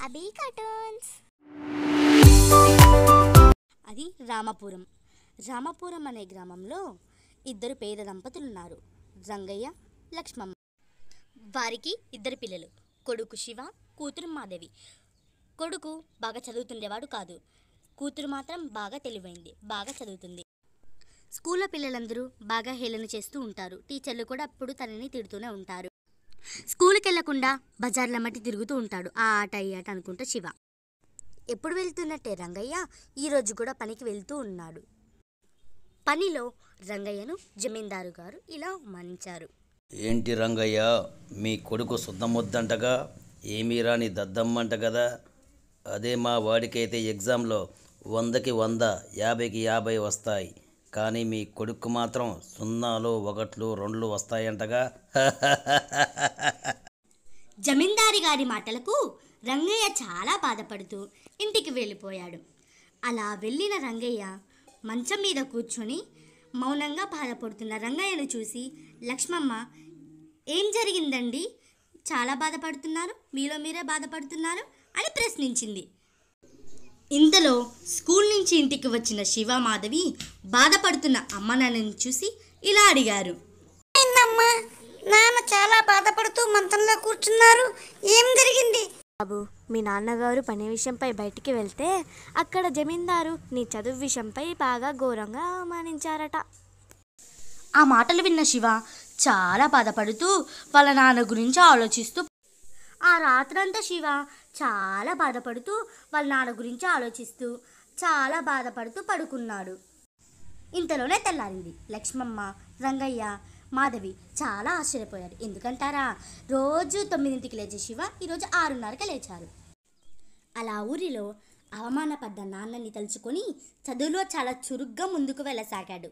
అభి cartoons. అది రామపురం. రామపురం అనే గ్రామంలో ఇద్దరు పేద దంపతులు ఉన్నారు, రంగయ్య, లక్ష్మమ్మ. వారికి ఇద్దరు పిల్లలు, కొడుకు శివ, కూతురు మాధవి. కొడుకు బాగా చదువుతుండేవాడు కాదు, కూతురు మాత్రం బాగా తెలివైంది, బాగా చదువుతుంది. స్కూల్లో పిల్లలందరూ బాగా హేళన చేస్తూ ఉంటారు, టీచర్లు కూడా అప్పుడు తనని తిడుతూనే ఉంటారు. స్కూల్కి వెళ్లకుండా బజార్ల మట్టి తిరుగుతూ ఉంటాడు, ఆ ఆట ఈ ఆట అనుకుంటూ శివ. ఎప్పుడు వెళ్తున్నట్టే రంగయ్య ఈరోజు కూడా పనికి వెళ్తూ ఉన్నాడు. పనిలో రంగయ్యను జమీందారు గారు ఇలా అవమానించారు. ఏంటి రంగయ్య, మీ కొడుకు శుద్ధమొద్దంటగా, ఏమీ రాని దద్దమ్మంట కదా. అదే మా వాడికైతే ఎగ్జామ్లో 100కి 100, 50కి 50 వస్తాయి. కానీ మీ కొడుకు మాత్రం 0లు 1లు 2లు వస్తాయంటగా. జమీందారి గారి మాటలకు రంగయ్య చాలా బాధపడుతూ ఇంటికి వెళ్ళిపోయాడు. అలా వెళ్ళిన రంగయ్య మంచం మీద కూర్చొని మౌనంగా బాధపడుతున్న రంగయ్యను చూసి లక్ష్మమ్మ, ఏం జరిగిందండి, చాలా బాధపడుతున్నారు, మీలో మీరే బాధపడుతున్నారు అని ప్రశ్నించింది. ఇంతలో స్కూల్ నుంచి ఇంటికి వచ్చిన శివ, మాధవి బాధపడుతున్న అమ్మ నాన్నని చూసి ఇలా అడిగారు. నాన్న చాలా బాధపడుతూ మంచంలో కూర్చున్నారు, ఏం జరిగింది? బాబు, మీ నాన్నగారు పని విషయంపై బయటికి వెళ్తే అక్కడ జమీందారు నీ చదువు విషయంపై బాగా ఘోరంగా అవమానించారట. ఆ మాటలు విన్న శివ చాలా బాధపడుతూ వాళ్ళ నాన్న గురించి ఆలోచిస్తూ, ఆ రాత్రంతా శివ చాలా బాధపడుతూ వాళ్ళ నాన్న గురించి ఆలోచిస్తూ చాలా బాధపడుతూ పడుకున్నాడు. ఇంతలోనే తెల్లారింది. లక్ష్మమ్మ, రంగయ్య, మాధవి చాలా ఆశ్చర్యపోయారు. ఎందుకంటారా, రోజు 9ంటికి లేచే శివ ఈరోజు 6:30కి లేచారు. అలా ఊరిలో అవమానపడ్డ నాన్నని తలుచుకొని చదువులో చాలా చురుగ్గా ముందుకు వెళ్ళసాగాడు.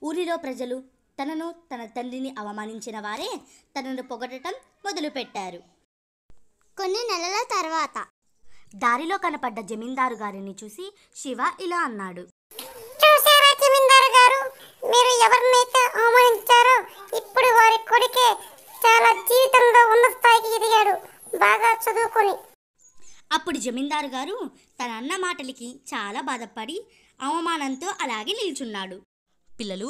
ఊరిలో ప్రజలు తనను, తన తండ్రిని అవమానించిన వారే తనను పొగడటం మొదలుపెట్టారు. కొన్ని నెలల తర్వాత దారిలో కనపడ్డ జమీందారు గారిని చూసి శివ ఇలా అన్నాడు. చూసారా జమీందారు గారు, మీరు ఎవరినైతే అవమానించారో ఇప్పుడు వారి కొడుకే చాలా జీవితంలో ఉన్నత స్థాయికి ఎదిగాడు, బాగా చదువుకొని. అప్పుడు జమీందారు గారు తన అన్న మాటలకి చాలా బాధపడి అవమానంతో అలాగే నిల్చున్నాడు. పిల్లలు,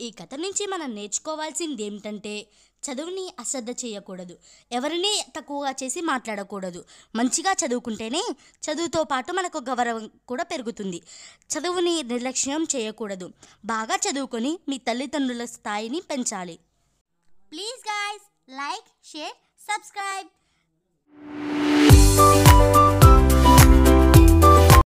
ఈ కథ నుంచి మనం నేర్చుకోవాల్సింది ఏమిటంటే, చదువుని అశ్రద్ధ చేయకూడదు, ఎవరిని తక్కువగా చేసి మాట్లాడకూడదు. మంచిగా చదువుకుంటేనే చదువుతో పాటు మనకు గౌరవం కూడా పెరుగుతుంది. చదువుని నిర్లక్ష్యం చేయకూడదు. బాగా చదువుకొని మీ తల్లిదండ్రుల స్థాయిని పెంచాలి. Please guys, like, share, subscribe.